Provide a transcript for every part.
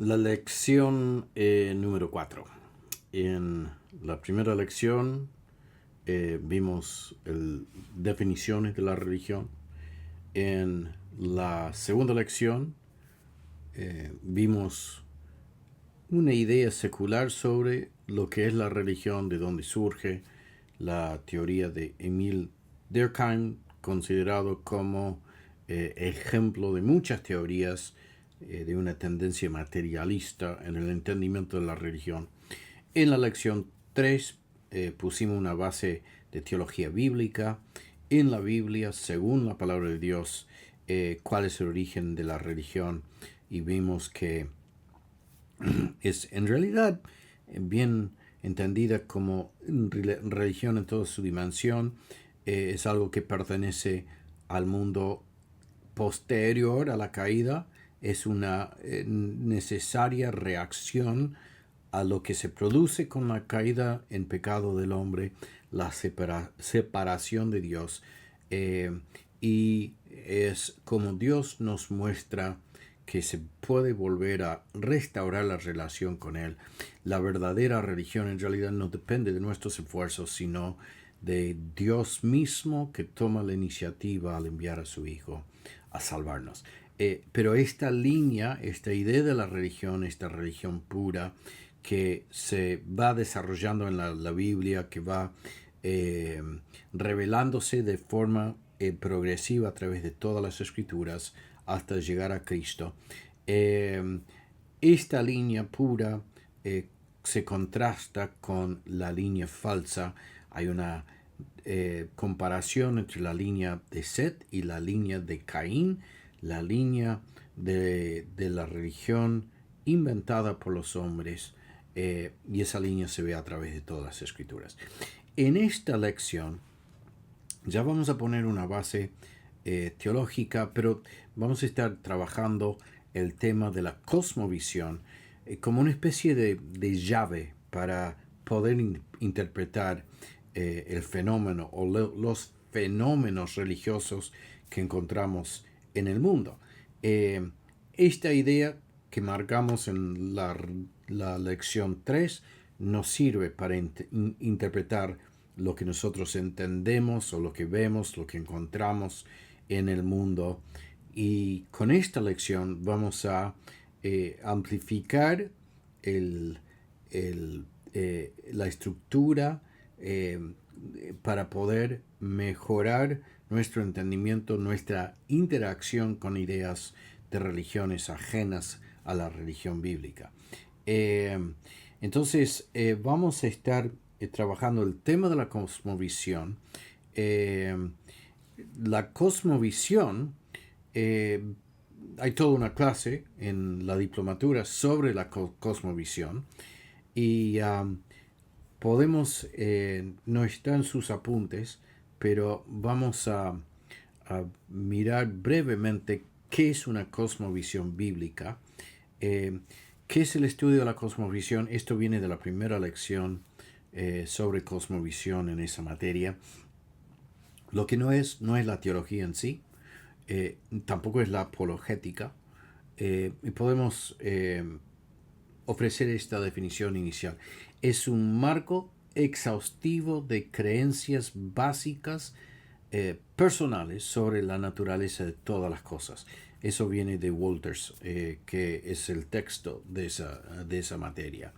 La lección número 4. En la primera lección vimos definiciones de la religión. En la segunda lección vimos una idea secular sobre lo que es la religión, de dónde surge la teoría de Emile Durkheim, considerado como ejemplo de muchas teorías de una tendencia materialista en el entendimiento de la religión. En la lección 3 pusimos una base de teología bíblica. En la Biblia, según la palabra de Dios, cuál es el origen de la religión, y vimos que es en realidad bien entendida como religión en toda su dimensión. Es algo que pertenece al mundo posterior a la caída. Es una necesaria reacción a lo que se produce con la caída en pecado del hombre, la separación de Dios. Y es como Dios nos muestra que se puede volver a restaurar la relación con Él. La verdadera religión en realidad no depende de nuestros esfuerzos, sino de Dios mismo, que toma la iniciativa al enviar a su Hijo a salvarnos. Pero esta línea, esta idea de la religión, esta religión pura, que se va desarrollando en la Biblia, que va revelándose de forma progresiva a través de todas las escrituras hasta llegar a Cristo. Esta línea pura se contrasta con la línea falsa. Hay una comparación entre la línea de Set y la línea de Caín, la línea de la religión inventada por los hombres, y esa línea se ve a través de todas las escrituras. En esta lección ya vamos a poner una base teológica, pero vamos a estar trabajando el tema de la cosmovisión como una especie de llave para poder interpretar el fenómeno o los fenómenos religiosos que encontramos en el mundo. Esta idea que marcamos en la lección 3 nos sirve para interpretar lo que nosotros entendemos o lo que vemos, lo que encontramos en el mundo. Y con esta lección vamos a amplificar la estructura para poder mejorar nuestro entendimiento, nuestra interacción con ideas de religiones ajenas a la religión bíblica. Entonces vamos a estar trabajando el tema de la cosmovisión. La cosmovisión, hay toda una clase en la diplomatura sobre la cosmovisión, y podemos, no está en sus apuntes, pero vamos a mirar brevemente qué es una cosmovisión bíblica. ¿Qué es el estudio de la cosmovisión? Esto viene de la primera lección sobre cosmovisión en esa materia. Lo que no es la teología en sí, tampoco es la apologética. Y podemos ofrecer esta definición inicial. Es un marco exhaustivo de creencias básicas personales sobre la naturaleza de todas las cosas. Eso viene de Walters, que es el texto de esa materia.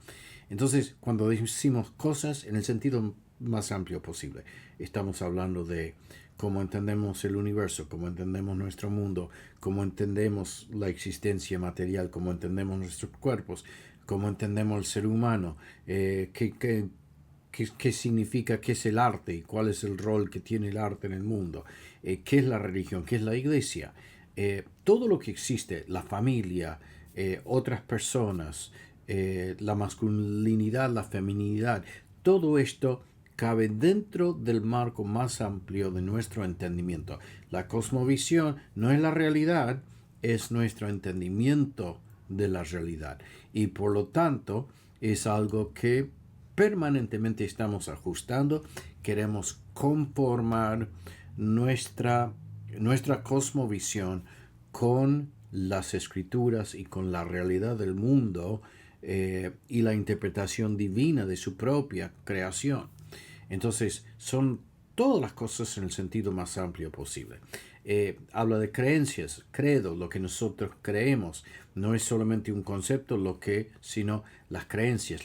Entonces, cuando decimos cosas en el sentido más amplio posible, estamos hablando de cómo entendemos el universo, cómo entendemos nuestro mundo, cómo entendemos la existencia material, cómo entendemos nuestros cuerpos, cómo entendemos el ser humano, qué significa, qué es el arte y cuál es el rol que tiene el arte en el mundo, qué es la religión, qué es la iglesia, todo lo que existe, la familia, otras personas, la masculinidad, la feminidad, todo esto cabe dentro del marco más amplio de nuestro entendimiento. La cosmovisión no es la realidad, es nuestro entendimiento de la realidad, y por lo tanto es algo que permanentemente estamos ajustando. Queremos conformar nuestra cosmovisión con las escrituras y con la realidad del mundo y la interpretación divina de su propia creación. Entonces, son todas las cosas en el sentido más amplio posible. Habla de creencias, credo, lo que nosotros creemos. No es solamente un concepto, sino las creencias.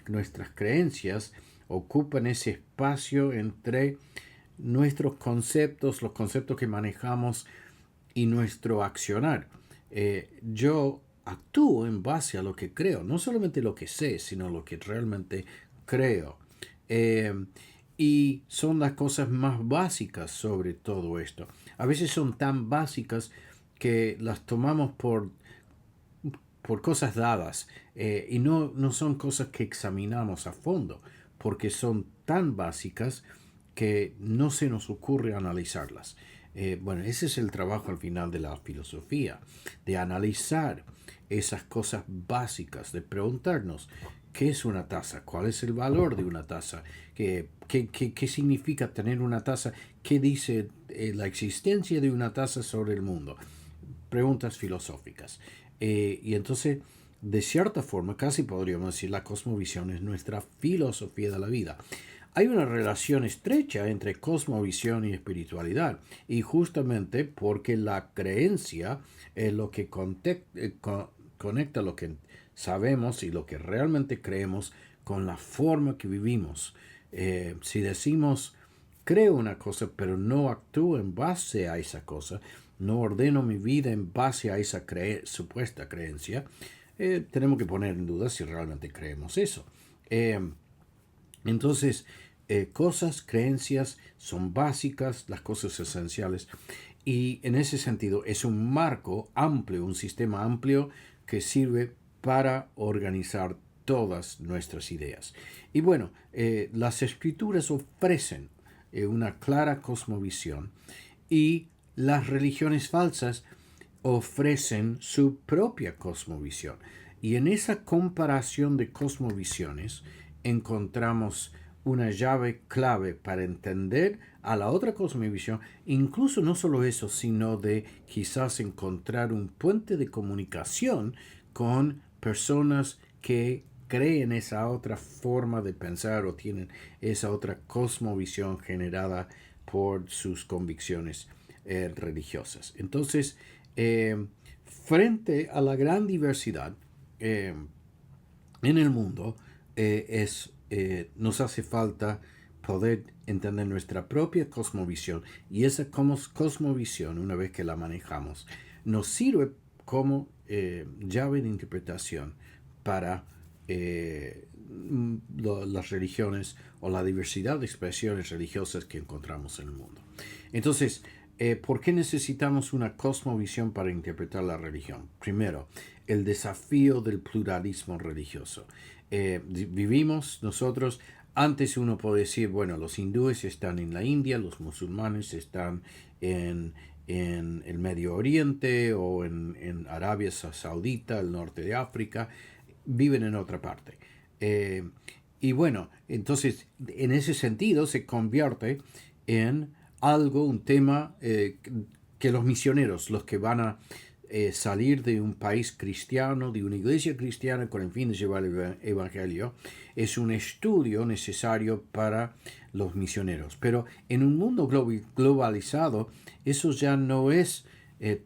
Nuestras creencias ocupan ese espacio entre nuestros conceptos, los conceptos que manejamos y nuestro accionar. Yo actúo en base a lo que creo, no solamente lo que sé, sino lo que realmente creo. Eh, y son las cosas más básicas sobre todo esto. A veces son tan básicas que las tomamos por cosas dadas y no son cosas que examinamos a fondo, porque son tan básicas que no se nos ocurre analizarlas. Bueno, ese es el trabajo al final de la filosofía, de analizar esas cosas básicas, de preguntarnos qué es una taza, cuál es el valor de una taza, qué significa tener una taza, qué dice la existencia de una taza sobre el mundo. Preguntas filosóficas. Y entonces, de cierta forma, casi podríamos decir, la cosmovisión es nuestra filosofía de la vida. Hay una relación estrecha entre cosmovisión y espiritualidad, y justamente porque la creencia es lo que conecta lo que sabemos y lo que realmente creemos con la forma que vivimos. Si decimos, creo una cosa, pero no actúo en base a esa cosa, no ordeno mi vida en base a esa supuesta creencia, tenemos que poner en duda si realmente creemos eso. Entonces, creencias son básicas, las cosas esenciales, y en ese sentido es un marco amplio, un sistema amplio que sirve para organizar todas nuestras ideas. Y bueno, las escrituras ofrecen una clara cosmovisión y las religiones falsas ofrecen su propia cosmovisión. Y en esa comparación de cosmovisiones encontramos una llave clave para entender a la otra cosmovisión, incluso no solo eso, sino de quizás encontrar un puente de comunicación con personas que creen esa otra forma de pensar o tienen esa otra cosmovisión generada por sus convicciones religiosas. Entonces, frente a la gran diversidad en el mundo, nos hace falta poder entender nuestra propia cosmovisión, y esa cosmovisión, una vez que la manejamos, nos sirve como llave de interpretación para las religiones o la diversidad de expresiones religiosas que encontramos en el mundo. Entonces, ¿por qué necesitamos una cosmovisión para interpretar la religión? Primero, el desafío del pluralismo religioso. Vivimos nosotros, antes uno puede decir, bueno, los hindúes están en la India, los musulmanes están en el Medio Oriente o en Arabia Saudita, el norte de África, viven en otra parte. Y bueno, entonces en ese sentido se convierte en un tema que los misioneros, los que van a salir de un país cristiano, de una iglesia cristiana con el fin de llevar el evangelio, es un estudio necesario para los misioneros. Pero en un mundo globalizado, eso ya no es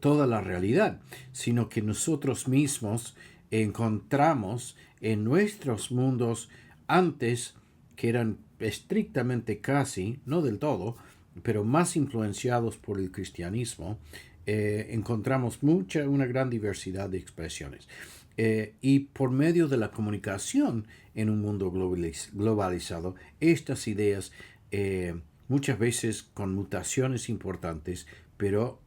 toda la realidad, sino que nosotros mismos encontramos en nuestros mundos antes, que eran estrictamente casi, no del todo, pero más influenciados por el cristianismo, encontramos una gran diversidad de expresiones. Y por medio de la comunicación en un mundo globalizado, estas ideas, muchas veces con mutaciones importantes, pero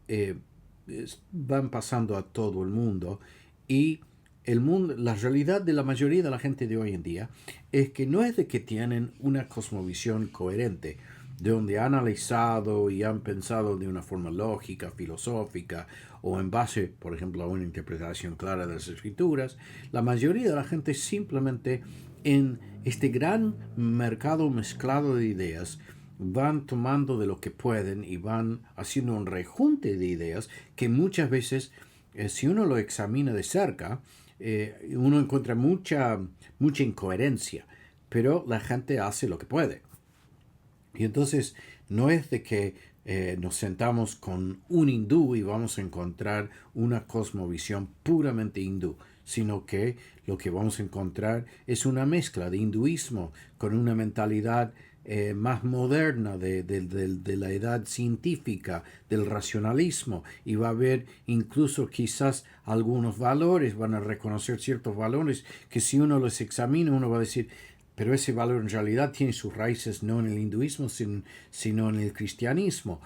van pasando a todo el mundo, y la realidad de la mayoría de la gente de hoy en día es que no es de que tienen una cosmovisión coherente, de donde han analizado y han pensado de una forma lógica, filosófica, o en base, por ejemplo, a una interpretación clara de las escrituras. La mayoría de la gente simplemente en este gran mercado mezclado de ideas van tomando de lo que pueden y van haciendo un rejunte de ideas que muchas veces, si uno lo examina de cerca, uno encuentra mucha incoherencia, pero la gente hace lo que puede. Y entonces no es de que nos sentamos con un hindú y vamos a encontrar una cosmovisión puramente hindú, sino que lo que vamos a encontrar es una mezcla de hinduismo con una mentalidad más moderna de la edad científica, del racionalismo, y va a haber incluso quizás algunos valores, van a reconocer ciertos valores que si uno los examina uno va a decir, pero ese valor en realidad tiene sus raíces no en el hinduismo, sino en el cristianismo.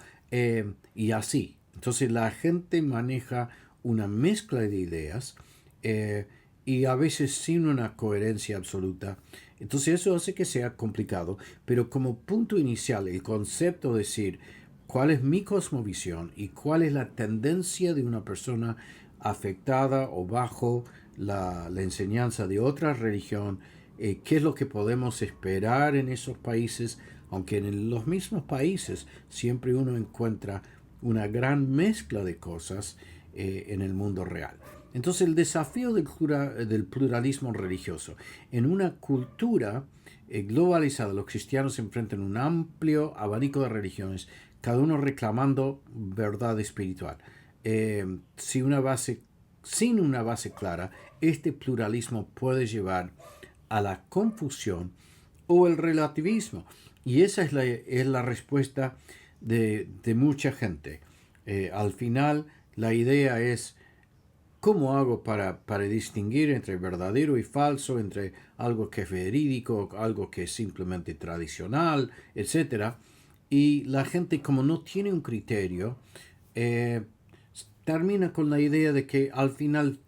Y así. Entonces la gente maneja una mezcla de ideas eh, y a veces sin una coherencia absoluta. Entonces eso hace que sea complicado. Pero como punto inicial, el concepto de decir cuál es mi cosmovisión y cuál es la tendencia de una persona afectada o bajo la enseñanza de otra religión, qué es lo que podemos esperar en esos países, aunque en los mismos países siempre uno encuentra una gran mezcla de cosas en el mundo real. Entonces el desafío del pluralismo religioso. En una cultura globalizada, los cristianos se enfrentan a un amplio abanico de religiones, cada uno reclamando verdad espiritual. Si una base, sin una base clara, este pluralismo puede llevar a la confusión o el relativismo. Y esa es la respuesta de mucha gente. Al final, la idea es, ¿cómo hago para distinguir entre verdadero y falso, entre algo que es verídico, algo que es simplemente tradicional, etcétera? Y la gente, como no tiene un criterio, eh, termina con la idea de que al final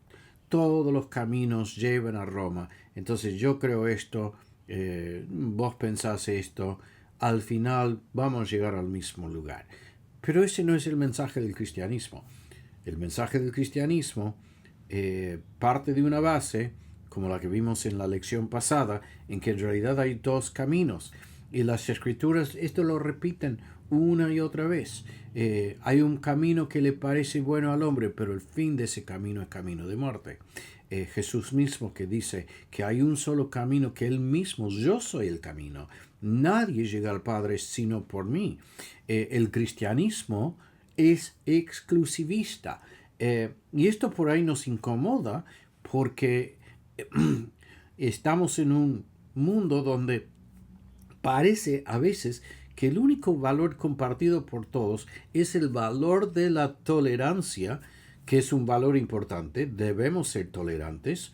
todos los caminos llevan a Roma. Entonces yo creo esto, vos pensás esto, al final vamos a llegar al mismo lugar. Pero ese no es el mensaje del cristianismo. El mensaje del cristianismo parte de una base, como la que vimos en la lección pasada, en que en realidad hay dos caminos. Y las escrituras esto lo repiten una y otra vez. Hay un camino que le parece bueno al hombre, pero el fin de ese camino es camino de muerte. Jesús mismo que dice que hay un solo camino, que Él mismo, yo soy el camino. Nadie llega al Padre sino por mí. El cristianismo es exclusivista. Y esto por ahí nos incomoda porque estamos en un mundo donde parece a veces que el único valor compartido por todos es el valor de la tolerancia, que es un valor importante. Debemos ser tolerantes.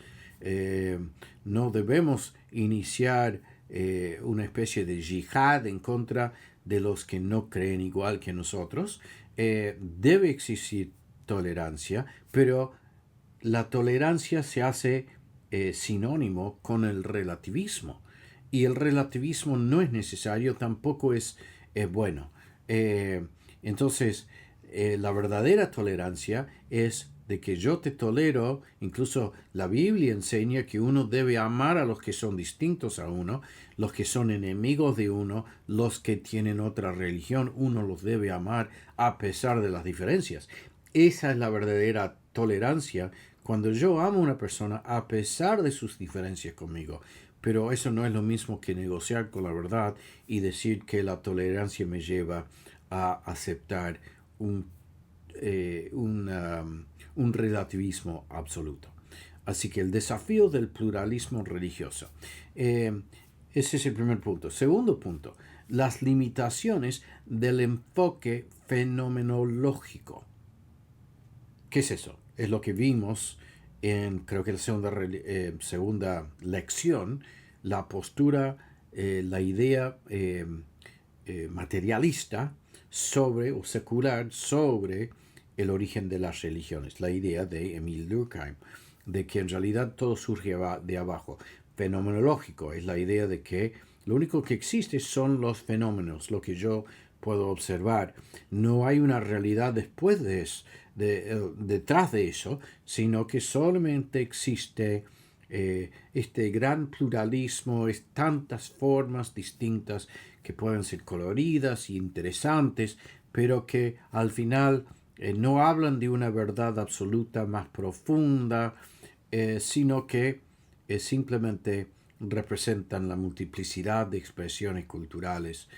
No debemos iniciar una especie de yihad en contra de los que no creen igual que nosotros. Debe existir tolerancia, pero la tolerancia se hace sinónimo con el relativismo. Y el relativismo no es necesario, tampoco es bueno. Entonces, la verdadera tolerancia es de que yo te tolero. Incluso la Biblia enseña que uno debe amar a los que son distintos a uno, los que son enemigos de uno, los que tienen otra religión, uno los debe amar a pesar de las diferencias. Esa es la verdadera tolerancia, cuando yo amo a una persona a pesar de sus diferencias conmigo. Pero eso no es lo mismo que negociar con la verdad y decir que la tolerancia me lleva a aceptar un relativismo absoluto. Así que el desafío del pluralismo religioso. Ese es el primer punto. Segundo punto, las limitaciones del enfoque fenomenológico. ¿Qué es eso? Es lo que vimos en, creo que la segunda lección, la postura, la idea materialista sobre, o secular, sobre el origen de las religiones. La idea de Emil Durkheim, de que en realidad todo surge de abajo. Fenomenológico es la idea de que lo único que existe son los fenómenos, lo que yo puedo observar. No hay una realidad después de eso, detrás de eso, sino que solamente existe este gran pluralismo, es tantas formas distintas que pueden ser coloridas y interesantes, pero que al final no hablan de una verdad absoluta más profunda, sino que simplemente representan la multiplicidad de expresiones culturales,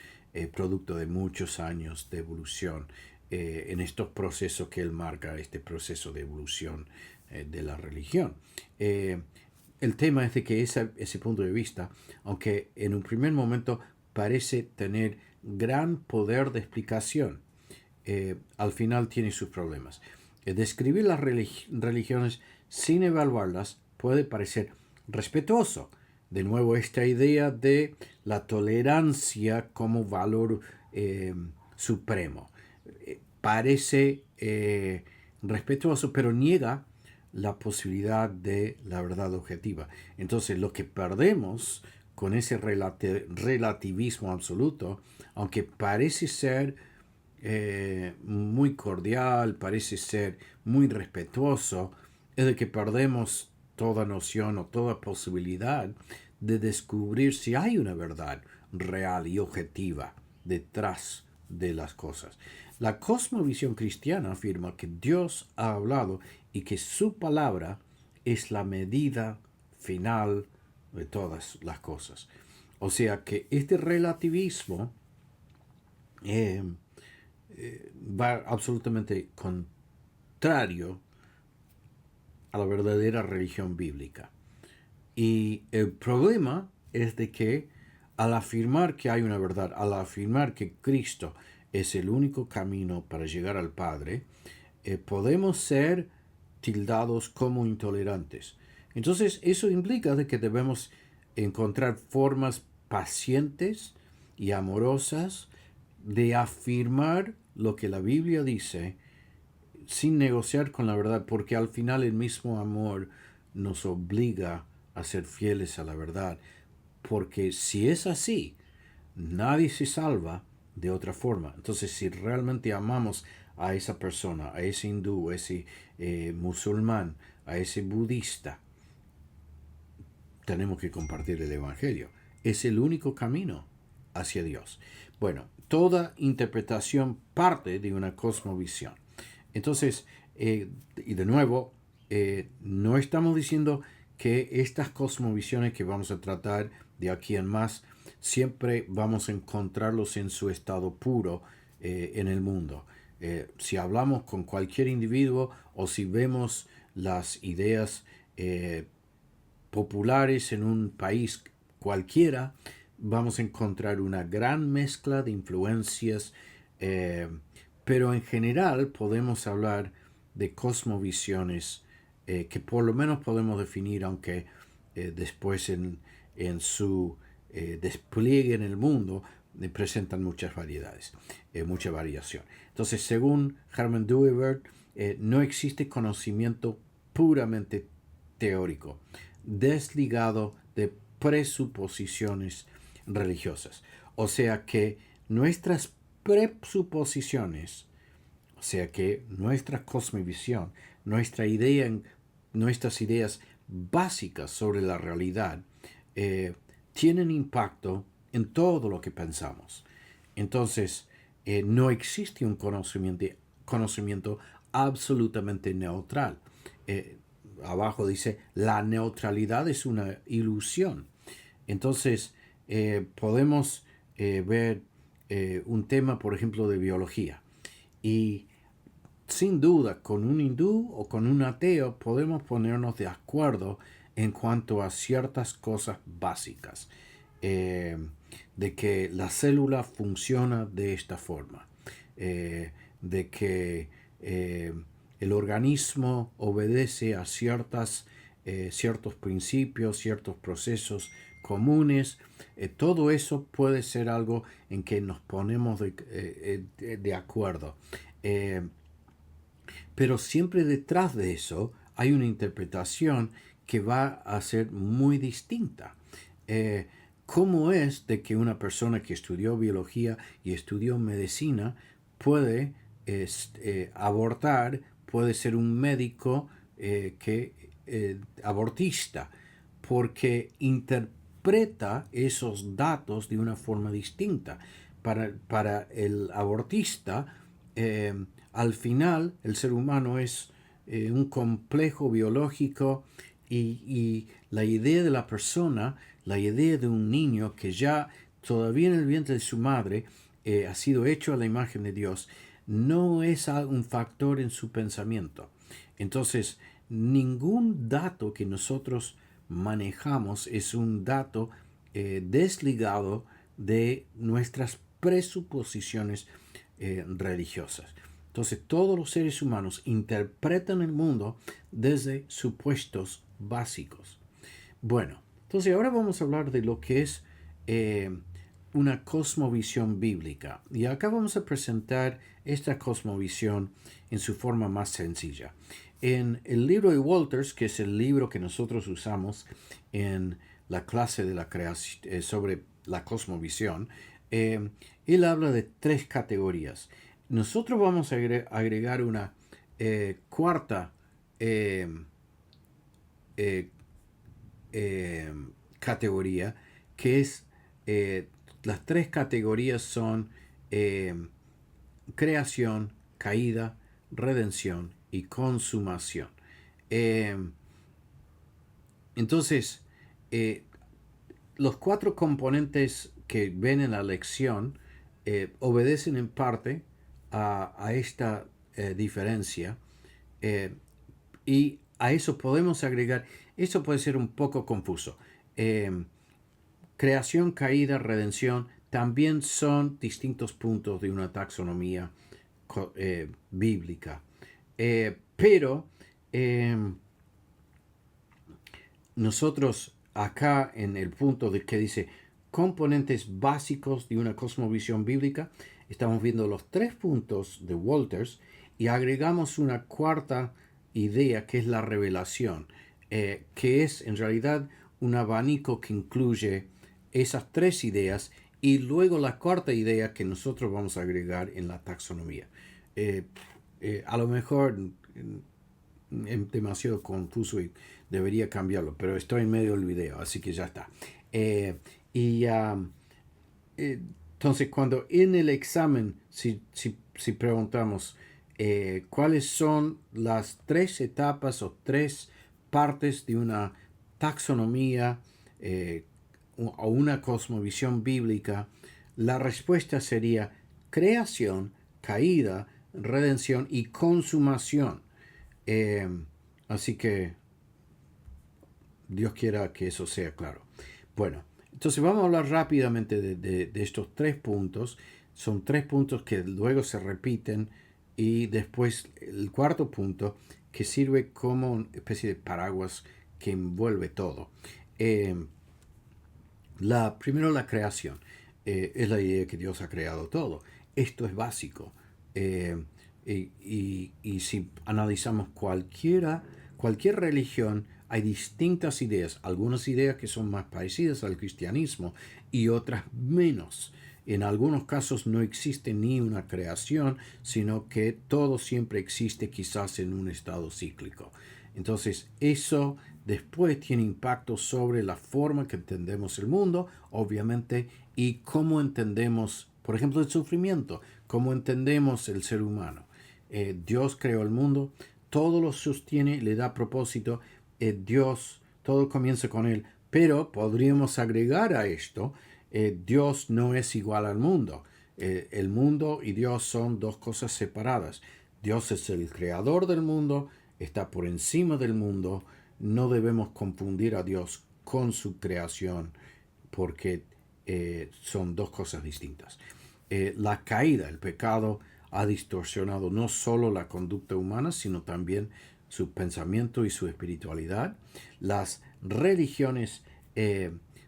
producto de muchos años de evolución en estos procesos que él marca, este proceso de evolución de la religión. El tema es de que ese punto de vista, aunque en un primer momento parece tener gran poder de explicación, al final tiene sus problemas. Describir las religiones sin evaluarlas puede parecer respetuoso. De nuevo, esta idea de la tolerancia como valor supremo. Parece respetuoso, pero niega la posibilidad de la verdad objetiva. Entonces, lo que perdemos con ese relativismo absoluto, aunque parece ser muy cordial, parece ser muy respetuoso, es de que perdemos toda noción o toda posibilidad de descubrir si hay una verdad real y objetiva detrás de las cosas. La cosmovisión cristiana afirma que Dios ha hablado y que su palabra es la medida final de todas las cosas. O sea que este relativismo eh, va absolutamente contrario a la verdadera religión bíblica. Y el problema es de que al afirmar que hay una verdad, al afirmar que Cristo es el único camino para llegar al Padre, podemos ser tildados como intolerantes. Entonces eso implica de que debemos encontrar formas pacientes y amorosas de afirmar lo que la Biblia dice sin negociar con la verdad, porque al final el mismo amor nos obliga a ser fieles a la verdad, porque si es así, nadie se salva de otra forma. Entonces, si realmente amamos a esa persona, a ese hindú, a ese musulmán, a ese budista, tenemos que compartir el Evangelio. Es el único camino hacia Dios. Bueno, toda interpretación parte de una cosmovisión. Entonces, y de nuevo, no estamos diciendo que estas cosmovisiones que vamos a tratar de aquí en más, siempre vamos a encontrarlos en su estado puro en el mundo. Si hablamos con cualquier individuo o si vemos las ideas populares en un país cualquiera, vamos a encontrar una gran mezcla de influencias, pero en general podemos hablar de cosmovisiones que por lo menos podemos definir, aunque después en su despliegue en el mundo presentan muchas variedades, mucha variación. Entonces, según Herman Dooyeweerd, no existe conocimiento puramente teórico, desligado de presuposiciones religiosas. O sea que nuestras presuposiciones, o sea que nuestra cosmovisión, nuestras ideas básicas sobre la realidad, tienen impacto en todo lo que pensamos. Entonces, no existe un conocimiento absolutamente neutral. Abajo dice, la neutralidad es una ilusión. Entonces, podemos ver un tema, por ejemplo, de biología. Y sin duda, con un hindú o con un ateo podemos ponernos de acuerdo en cuanto a ciertas cosas básicas. De que la célula funciona de esta forma. De que el organismo obedece a ciertos principios, ciertos procesos comunes. Todo eso puede ser algo en que nos ponemos de acuerdo. Pero siempre detrás de eso hay una interpretación que va a ser muy distinta. ¿Cómo es de que una persona que estudió biología y estudió medicina puede abortar, puede ser un médico abortista? porque interpreta esos datos de una forma distinta. Para el abortista, al final el ser humano es un complejo biológico y la idea de la persona, la idea de un niño que ya todavía en el vientre de su madre ha sido hecho a la imagen de Dios, no es un factor en su pensamiento. Entonces, ningún dato que nosotros manejamos es un dato desligado de nuestras presuposiciones religiosas. Entonces, todos los seres humanos interpretan el mundo desde supuestos básicos. Bueno, entonces ahora vamos a hablar de lo que es una cosmovisión bíblica. Y acá vamos a presentar esta cosmovisión en su forma más sencilla. En el libro de Walters, que es el libro que nosotros usamos en la clase de la creación, sobre la cosmovisión, él habla de 3 categorías. Nosotros vamos a agregar una cuarta categoría, que es las 3 categorías son creación, caída, redención y consumación. Entonces, los 4 componentes que ven en la lección obedecen en parte a esta diferencia, y a eso podemos agregar, eso puede ser un poco confuso. Creación, caída, redención también son distintos puntos de una taxonomía bíblica. Pero nosotros acá en el punto de que dice componentes básicos de una cosmovisión bíblica, estamos viendo los 3 puntos de Walters y agregamos una cuarta idea que es la revelación, que es en realidad un abanico que incluye esas 3 ideas y luego la cuarta idea que nosotros vamos a agregar en la taxonomía. A lo mejor es demasiado confuso y debería cambiarlo, pero estoy en medio del video, así que ya está. Entonces, cuando en el examen, si preguntamos cuáles son las 3 etapas o 3 partes de una taxonomía o una cosmovisión bíblica, la respuesta sería creación, caída, redención y consumación. Así que Dios quiera que eso sea claro. Bueno, entonces vamos a hablar rápidamente de estos 3 puntos. Son 3 puntos que luego se repiten y después el cuarto punto que sirve como una especie de paraguas que envuelve todo. Primero la creación. Es la idea que Dios ha creado todo. Esto es básico. Y si analizamos cualquier religión, hay distintas ideas, algunas ideas que son más parecidas al cristianismo y otras menos. En algunos casos no existe ni una creación, sino que todo siempre existe quizás en un estado cíclico. Entonces eso después tiene impacto sobre la forma que entendemos el mundo, obviamente, y cómo entendemos, por ejemplo, el sufrimiento, cómo entendemos el ser humano. Dios creó el mundo, todo lo sostiene, le da propósito, Dios, todo comienza con Él, pero podríamos agregar a esto, Dios no es igual al mundo. El mundo y Dios son 2 cosas separadas. Dios es el creador del mundo, está por encima del mundo. No debemos confundir a Dios con su creación porque son 2 cosas distintas. La caída, el pecado, ha distorsionado no solo la conducta humana, sino también su pensamiento y su espiritualidad. Las religiones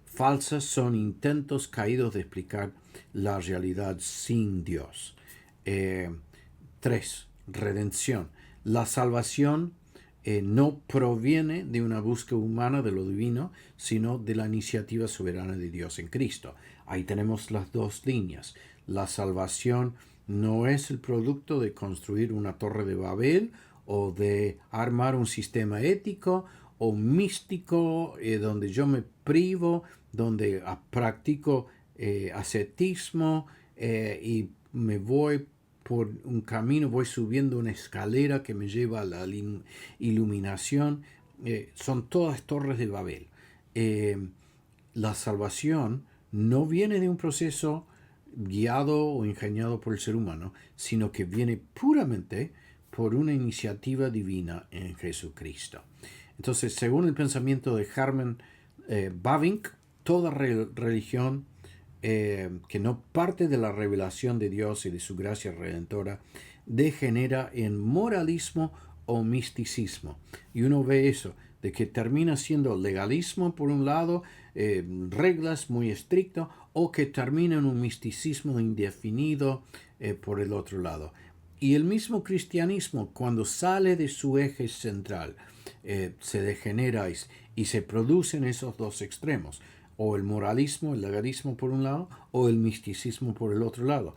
falsas son intentos caídos de explicar la realidad sin Dios. 3. Redención. La salvación no proviene de una búsqueda humana de lo divino, sino de la iniciativa soberana de Dios en Cristo. Ahí tenemos las 2 líneas. La salvación no es el producto de construir una torre de Babel o de armar un sistema ético o místico, donde yo me privo, donde practico ascetismo y me voy por un camino, voy subiendo una escalera que me lleva a la iluminación. Son todas torres de Babel. La salvación no viene de un proceso guiado o ingeniado por el ser humano, sino que viene puramente por una iniciativa divina en Jesucristo. Entonces, según el pensamiento de Herman Bavinck, toda religión que no parte de la revelación de Dios y de su gracia redentora degenera en moralismo o misticismo. Y uno ve eso, de que termina siendo legalismo por un lado, reglas muy estrictas, o que termina en un misticismo indefinido por el otro lado. Y el mismo cristianismo, cuando sale de su eje central, se degenera y se producen esos dos extremos, o el moralismo, el legalismo por un lado, o el misticismo por el otro lado.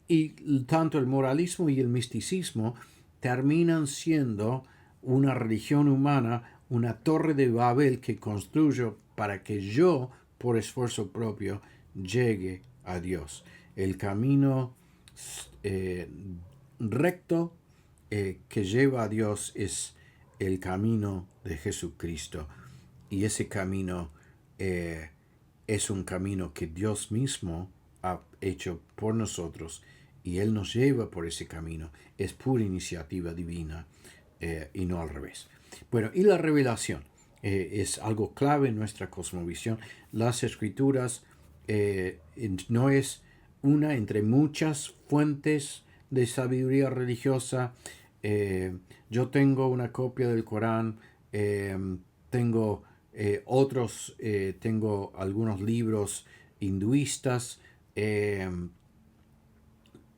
Y tanto el moralismo y el misticismo terminan siendo una religión humana, una torre de Babel que construyo para que yo, por esfuerzo propio, llegue a Dios. El camino recto que lleva a Dios es el camino de Jesucristo. Y ese camino es un camino que Dios mismo ha hecho por nosotros y Él nos lleva por ese camino. Es pura iniciativa divina y no al revés. Bueno, y la revelación es algo clave en nuestra cosmovisión. Las escrituras no es una entre muchas fuentes de sabiduría religiosa. Yo tengo una copia del Corán, tengo tengo algunos libros hinduistas,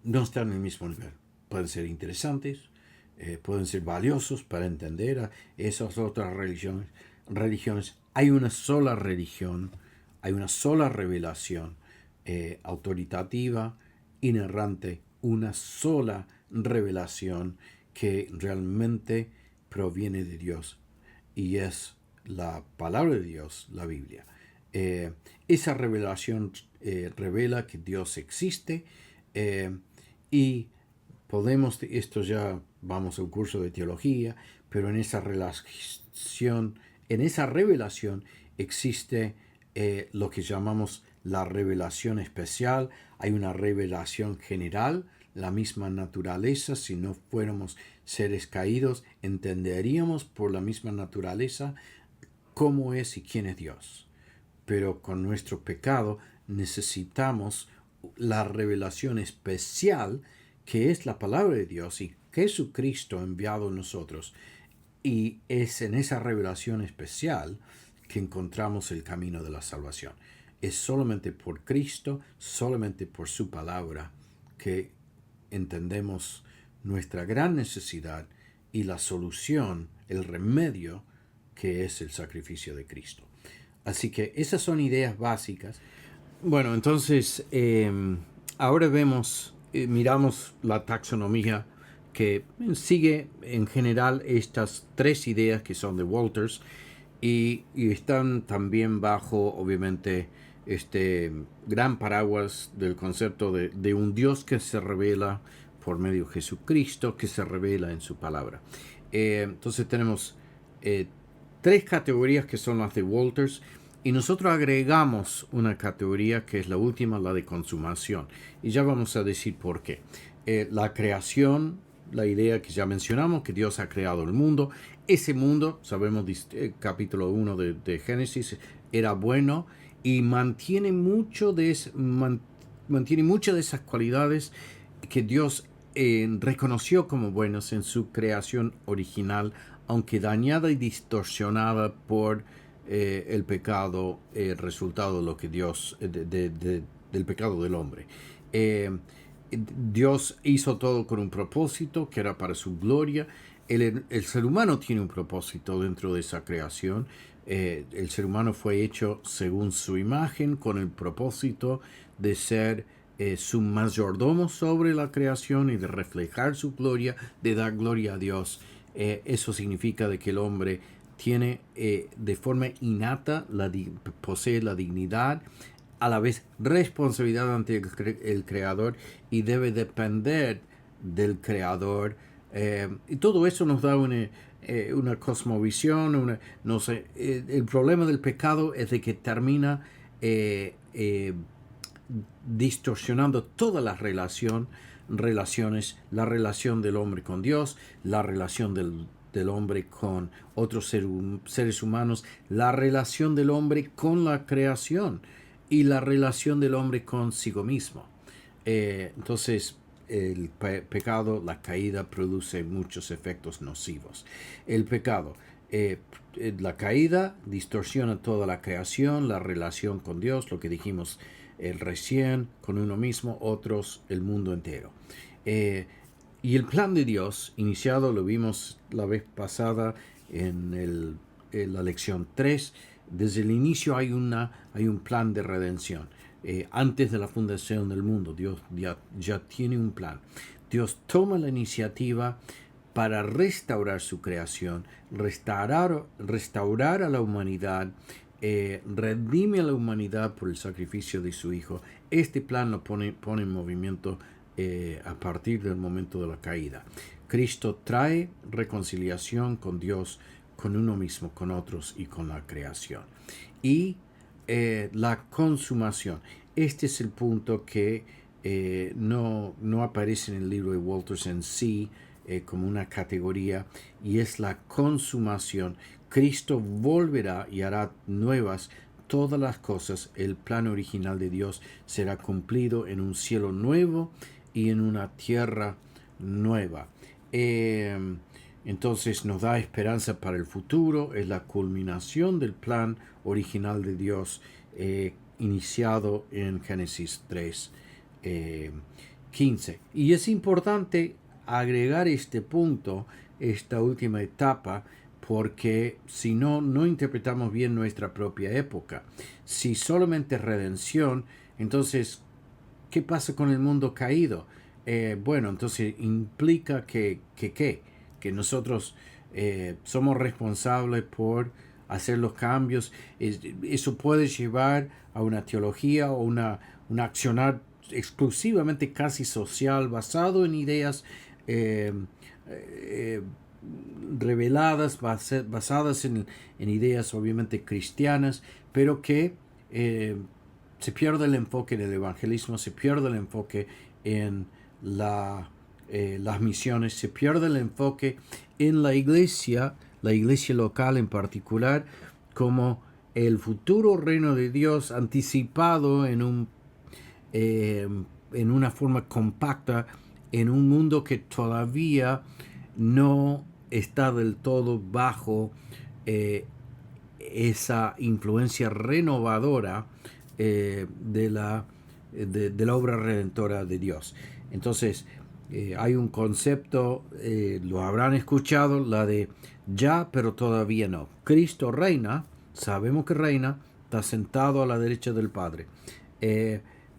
no están en el mismo nivel. Pueden ser interesantes, pueden ser valiosos para entender a esas otras religiones. Hay una sola religión, hay una sola revelación autoritativa, inerrante, una sola revelación que realmente proviene de Dios y es la palabra de Dios, la Biblia. Esa revelación revela que Dios existe y podemos, esto ya vamos a un curso de teología, pero en esa revelación existe lo que llamamos la revelación especial. Hay una revelación general, la misma naturaleza. Si no fuéramos seres caídos, entenderíamos por la misma naturaleza cómo es y quién es Dios. Pero con nuestro pecado necesitamos la revelación especial que es la palabra de Dios y Jesucristo enviado a nosotros. Y es en esa revelación especial que encontramos el camino de la salvación. Es solamente por Cristo, solamente por su palabra, que entendemos nuestra gran necesidad y la solución, el remedio, que es el sacrificio de Cristo. Así que esas son ideas básicas. Bueno, entonces ahora miramos la taxonomía que sigue en general estas tres ideas que son de Walters y están también bajo, obviamente, este gran paraguas del concepto de un Dios que se revela por medio de Jesucristo, que se revela en su palabra. Entonces tenemos tres categorías que son las de Walters y nosotros agregamos una categoría que es la última, la de consumación. Y ya vamos a decir por qué. La creación, la idea que ya mencionamos, que Dios ha creado el mundo. Ese mundo, sabemos, capítulo 1 de Génesis, era bueno y mantiene muchas de esas cualidades que Dios reconoció como buenas en su creación original, aunque dañada y distorsionada por el pecado, resultado de lo que Dios, del pecado del hombre. Dios hizo todo con un propósito que era para su gloria. El ser humano tiene un propósito dentro de esa creación. El ser humano fue hecho según su imagen, con el propósito de ser su mayordomo sobre la creación y de reflejar su gloria, de dar gloria a Dios. Eso significa de que el hombre tiene de forma innata, posee la dignidad, a la vez responsabilidad ante el Creador y debe depender del Creador. Y todo eso nos da una cosmovisión. No sé, el problema del pecado es de que termina distorsionando todas las relaciones, la relación del hombre con Dios, la relación del hombre con otros seres humanos, la relación del hombre con la creación y la relación del hombre consigo mismo. Entonces, el pecado, la caída, produce muchos efectos nocivos. El pecado, la caída distorsiona toda la creación, la relación con Dios, lo que dijimos recién, con uno mismo, otros, el mundo entero. Y el plan de Dios, iniciado, lo vimos la vez pasada en la lección 3, desde el inicio hay un plan de redención. Antes de la fundación del mundo, Dios ya tiene un plan. Dios toma la iniciativa para restaurar su creación, restaurar a la humanidad, redime a la humanidad por el sacrificio de su Hijo. Este plan lo pone en movimiento a partir del momento de la caída. Cristo trae reconciliación con Dios, con uno mismo, con otros y con la creación. Y la consumación. Este es el punto que no aparece en el libro de Walters en sí como una categoría, y es la consumación. Cristo volverá y hará nuevas todas las cosas. El plan original de Dios será cumplido en un cielo nuevo y en una tierra nueva. Entonces nos da esperanza para el futuro. Es la culminación del plan original de Dios iniciado en Génesis 3:15. Y es importante agregar este punto, esta última etapa, porque si no interpretamos bien nuestra propia época. Si solamente redención, entonces, ¿qué pasa con el mundo caído? Bueno, entonces implica que nosotros somos responsables por hacer los cambios. Eso puede llevar a una teología o un accionar exclusivamente casi social, basado en ideas reveladas, basadas en ideas obviamente cristianas, pero que se pierde el enfoque en el evangelismo, se pierde el enfoque en las misiones, se pierde el enfoque en la iglesia local en particular, como el futuro reino de Dios anticipado en una forma compacta en un mundo que todavía no está del todo bajo esa influencia renovadora de la obra redentora de Dios. Entonces, hay un concepto, lo habrán escuchado, la de ya, pero todavía no. Cristo reina, sabemos que reina, está sentado a la derecha del Padre,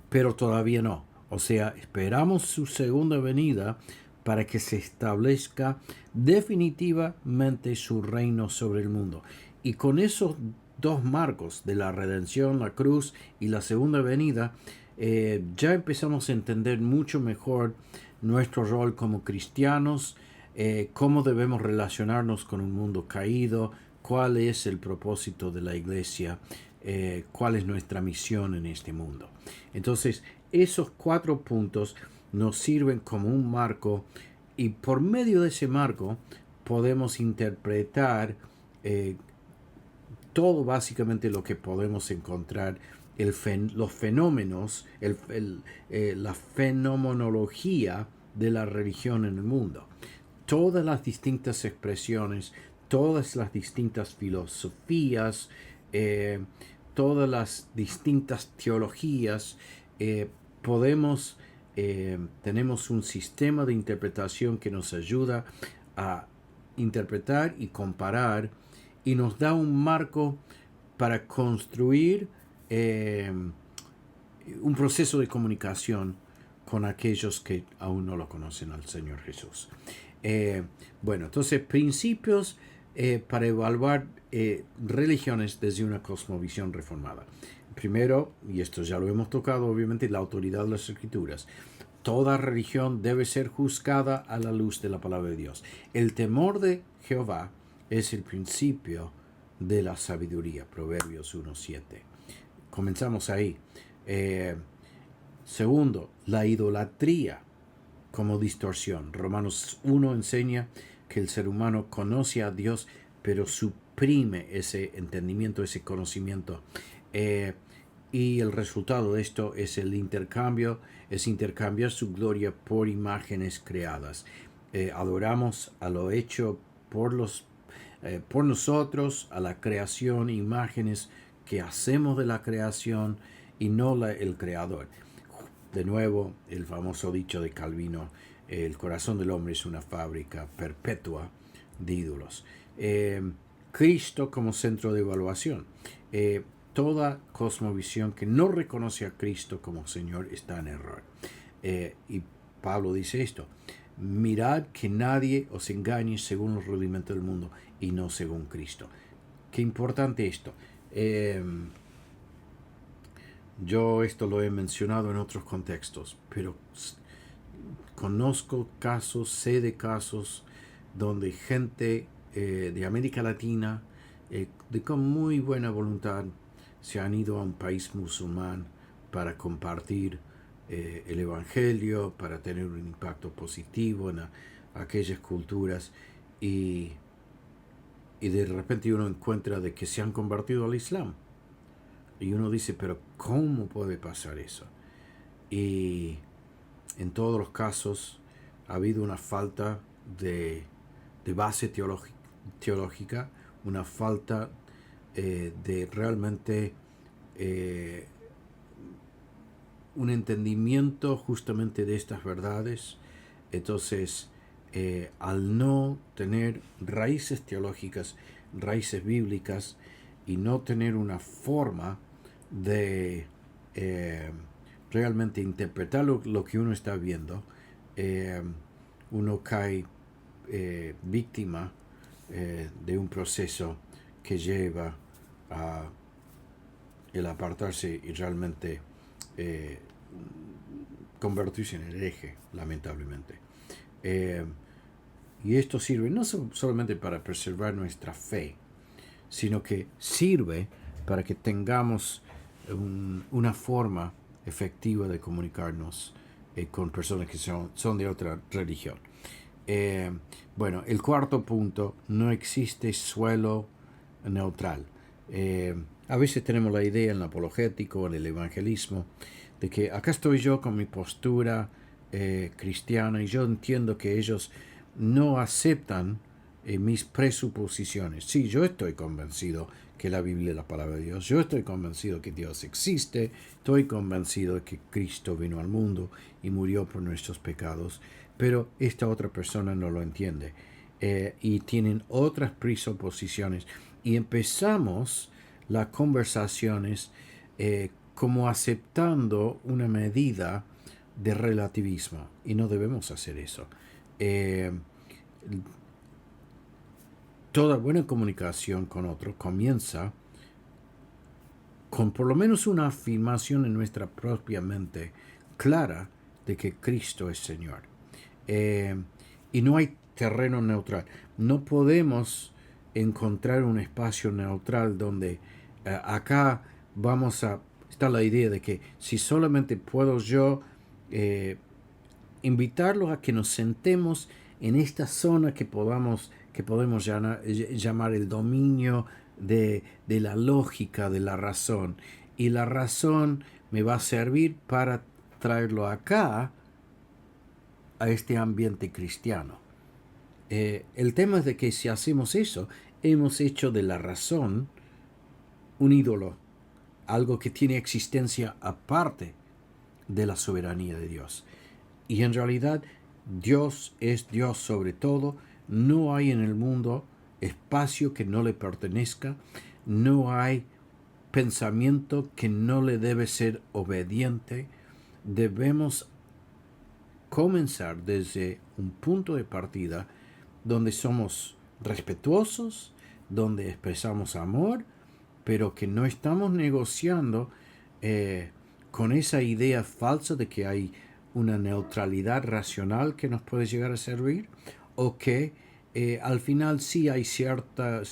pero todavía no. O sea, esperamos su segunda venida para que se establezca definitivamente su reino sobre el mundo. Y con esos dos marcos de la redención, la cruz y la segunda venida, ya empezamos a entender mucho mejor nuestro rol como cristianos, cómo debemos relacionarnos con un mundo caído, cuál es el propósito de la iglesia, cuál es nuestra misión en este mundo. Entonces, esos 4 puntos nos sirven como un marco, y por medio de ese marco podemos interpretar todo básicamente lo que podemos encontrar, los fenómenos, la fenomenología de la religión en el mundo. Todas las distintas expresiones, todas las distintas filosofías, todas las distintas teologías, tenemos un sistema de interpretación que nos ayuda a interpretar y comparar, y nos da un marco para construir un proceso de comunicación con aquellos que aún no lo conocen al Señor Jesús. Bueno, entonces principios para evaluar religiones desde una cosmovisión reformada. Primero, y esto ya lo hemos tocado, obviamente, la autoridad de las Escrituras. Toda religión debe ser juzgada a la luz de la palabra de Dios. El temor de Jehová es el principio de la sabiduría. Proverbios 1:7. Comenzamos ahí. Segundo, la idolatría como distorsión. Romanos 1 enseña que el ser humano conoce a Dios, pero suprime ese entendimiento, ese conocimiento. Y el resultado de esto es el intercambio, es intercambiar su gloria por imágenes creadas. Adoramos a lo hecho por nosotros, a la creación, imágenes que hacemos de la creación y no el creador. De nuevo, el famoso dicho de Calvino, el corazón del hombre es una fábrica perpetua de ídolos. Cristo como centro de evaluación. Toda cosmovisión que no reconoce a Cristo como Señor está en error. Y Pablo dice esto: mirad que nadie os engañe según los rudimentos del mundo y no según Cristo. Qué importante esto. Yo esto lo he mencionado en otros contextos, pero conozco casos, sé de casos donde gente de América Latina, con muy buena voluntad, se han ido a un país musulmán para compartir el Evangelio, para tener un impacto positivo en aquellas culturas, y de repente uno encuentra de que se han convertido al Islam. Y uno dice, pero ¿cómo puede pasar eso? Y en todos los casos ha habido una falta de base teológica, una falta de realmente un entendimiento justamente de estas verdades. Entonces, al no tener raíces teológicas, raíces bíblicas, y no tener una forma de realmente interpretar lo que uno está viendo, uno cae víctima de un proceso que lleva a el apartarse y realmente convertirse en hereje, lamentablemente. Y esto sirve no solamente para preservar nuestra fe, sino que sirve para que tengamos una forma efectiva de comunicarnos con personas que son de otra religión. Bueno, el cuarto punto: no existe suelo neutral. A veces tenemos la idea en el apologético, en el evangelismo, de que acá estoy yo con mi postura cristiana y yo entiendo que ellos no aceptan mis presuposiciones. Sí, yo estoy convencido que la Biblia es la palabra de Dios, yo estoy convencido que Dios existe, estoy convencido de que Cristo vino al mundo y murió por nuestros pecados, pero esta otra persona no lo entiende y tienen otras presuposiciones, y empezamos las conversaciones como aceptando una medida de relativismo, y no debemos hacer eso. Toda buena comunicación con otro comienza con por lo menos una afirmación en nuestra propia mente clara de que Cristo es Señor. Y no hay terreno neutral. No podemos encontrar un espacio neutral donde acá está la idea de que si solamente puedo yo invitarlos a que nos sentemos en esta zona que podemos llamar el dominio de la lógica, de la razón. Y la razón me va a servir para traerlo acá, a este ambiente cristiano. El tema es de que si hacemos eso, hemos hecho de la razón un ídolo, algo que tiene existencia aparte de la soberanía de Dios. Y en realidad Dios es Dios sobre todo. No hay en el mundo espacio que no le pertenezca. No hay pensamiento que no le debe ser obediente. Debemos comenzar desde un punto de partida donde somos respetuosos, donde expresamos amor, pero que no estamos negociando con esa idea falsa de que hay una neutralidad racional que nos puede llegar a servir, o que al final sí hay cierta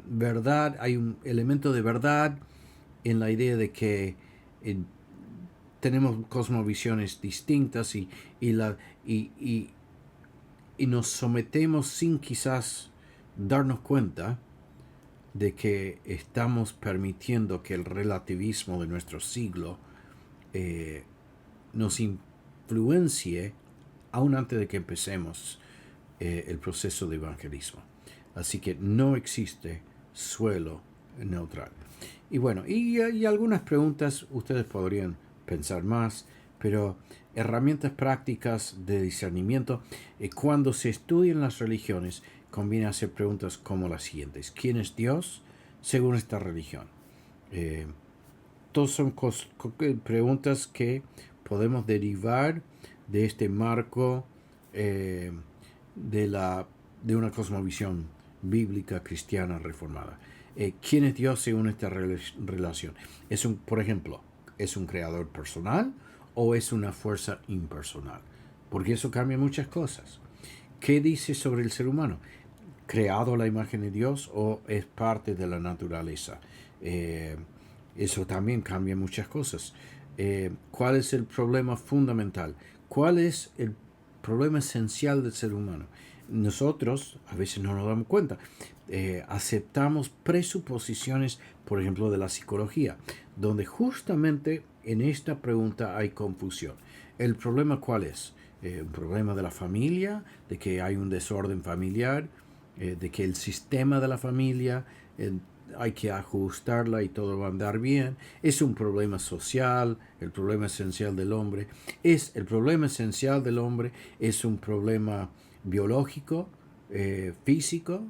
verdad, hay un elemento de verdad en la idea de que eh, tenemos cosmovisiones distintas y, la, y nos sometemos sin quizás darnos cuenta de que estamos permitiendo que el relativismo de nuestro siglo eh, nos influencie aún antes de que empecemos el proceso de evangelismo. Así que no existe suelo neutral. Y bueno, y algunas preguntas ustedes podrían pensar más, pero herramientas prácticas de discernimiento. Cuando se estudian las religiones, conviene hacer preguntas como las siguientes. ¿Quién es Dios según esta religión? Todas son preguntas que podemos derivar de este marco de una cosmovisión bíblica cristiana reformada. ¿Quién es Dios según esta relación? Por ejemplo, ¿es un creador personal o es una fuerza impersonal? Porque eso cambia muchas cosas. ¿Qué dice sobre el ser humano? ¿Creado a la imagen de Dios o es parte de la naturaleza? Eso también cambia muchas cosas. ¿Cuál es el problema fundamental? ¿Cuál es el problema esencial del ser humano? Nosotros a veces no nos damos cuenta. Aceptamos presuposiciones, por ejemplo, de la psicología, donde justamente en esta pregunta hay confusión. ¿El problema cuál es? Un problema de la familia, de que hay un desorden familiar, de que el sistema de la familia hay que ajustarla y todo va a andar bien. Es un problema social, el problema esencial del hombre. El problema esencial del hombre es un problema biológico, físico.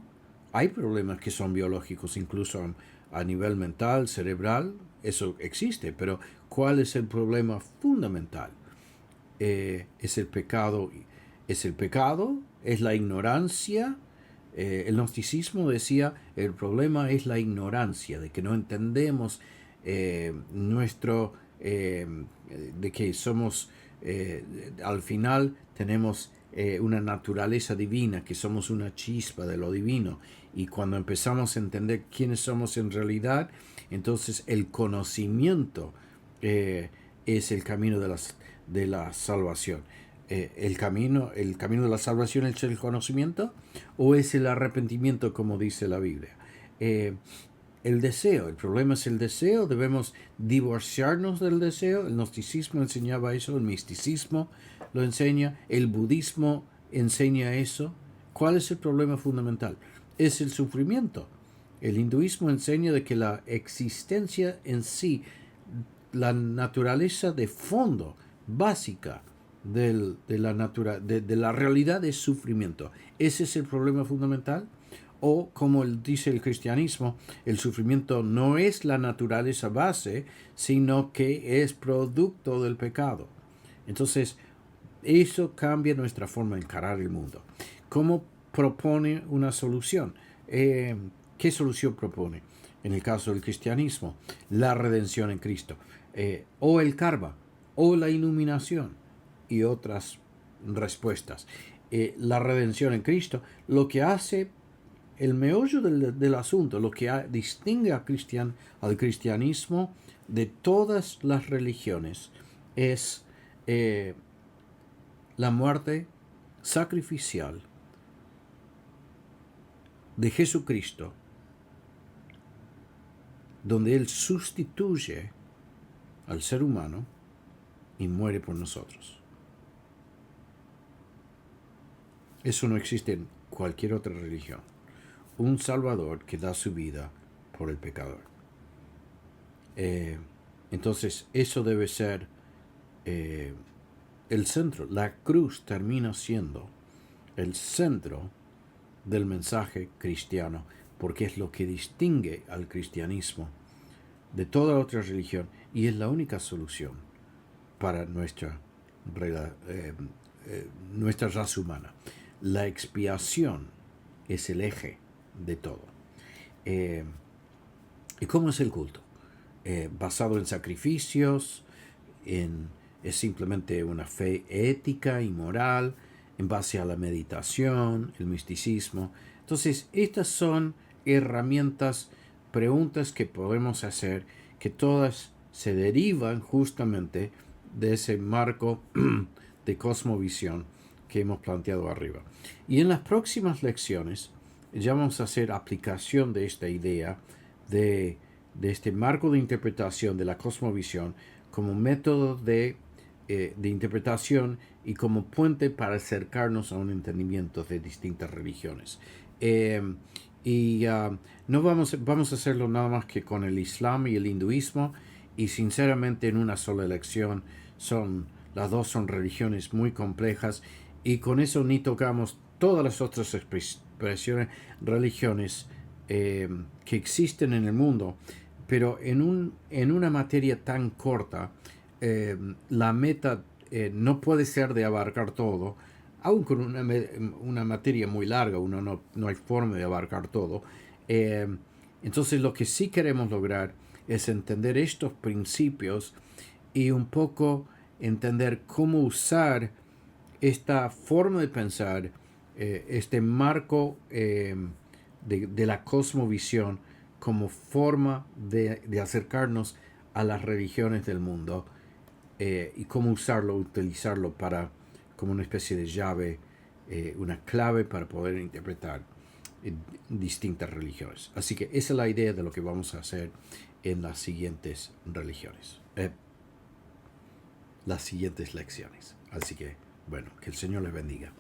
Hay problemas que son biológicos, incluso a nivel mental, cerebral. Eso existe, pero ¿cuál es el problema fundamental? ¿Es el pecado? ¿Es el pecado? ¿Es la ignorancia? El gnosticismo decía, el problema es la ignorancia, de que no entendemos de que somos, al final tenemos una naturaleza divina, que somos una chispa de lo divino. Y cuando empezamos a entender quiénes somos en realidad, entonces el conocimiento es el camino de la salvación. El camino de la salvación es el conocimiento o es el arrepentimiento, como dice la Biblia. El deseo, el problema es el deseo, debemos divorciarnos del deseo. El gnosticismo enseñaba eso, el misticismo lo enseña, el budismo enseña eso. ¿Cuál es el problema fundamental? Es el sufrimiento. El hinduismo enseña de que la existencia en sí, la naturaleza de fondo, básica, de la realidad es sufrimiento. ¿Ese es el problema fundamental? O, como dice el cristianismo, el sufrimiento no es la naturaleza base, sino que es producto del pecado. Entonces, eso cambia nuestra forma de encarar el mundo. ¿Cómo propone una solución? ¿Qué solución propone? En el caso del cristianismo, la redención en Cristo, o el karma, o la iluminación, y otras respuestas. La redención en Cristo, lo que hace el meollo del asunto, lo que distingue al cristianismo de todas las religiones, es la muerte sacrificial de Jesucristo, donde Él sustituye al ser humano y muere por nosotros. Eso no existe en cualquier otra religión. Un Salvador que da su vida por el pecador. Entonces, eso debe ser el centro. La cruz termina siendo el centro del mensaje cristiano, porque es lo que distingue al cristianismo de toda otra religión y es la única solución para nuestra nuestra raza humana. La expiación es el eje de todo. ¿Y cómo es el culto? Basado en sacrificios, es simplemente una fe ética y moral, en base a la meditación, el misticismo. Entonces, estas son herramientas, preguntas que podemos hacer, que todas se derivan justamente de ese marco de cosmovisión que hemos planteado arriba. Y en las próximas lecciones ya vamos a hacer aplicación de esta idea de este marco de interpretación de la cosmovisión como método de interpretación y como puente para acercarnos a un entendimiento de distintas religiones. No vamos a hacerlo nada más que con el Islam y el hinduismo, y sinceramente en una sola lección las dos son religiones muy complejas, y con eso ni tocamos todas las otras expresiones, religiones que existen en el mundo, pero en una materia tan corta, la meta no puede ser de abarcar todo, aun con una materia muy larga, no hay forma de abarcar todo. Entonces lo que sí queremos lograr es entender estos principios y un poco entender cómo usar esta forma de pensar, este marco de la cosmovisión como forma de acercarnos a las religiones del mundo, y cómo utilizarlo como una especie de llave, una clave para poder interpretar distintas religiones. Así que esa es la idea de lo que vamos a hacer en las siguientes las siguientes lecciones. Así que, bueno, que el Señor les bendiga.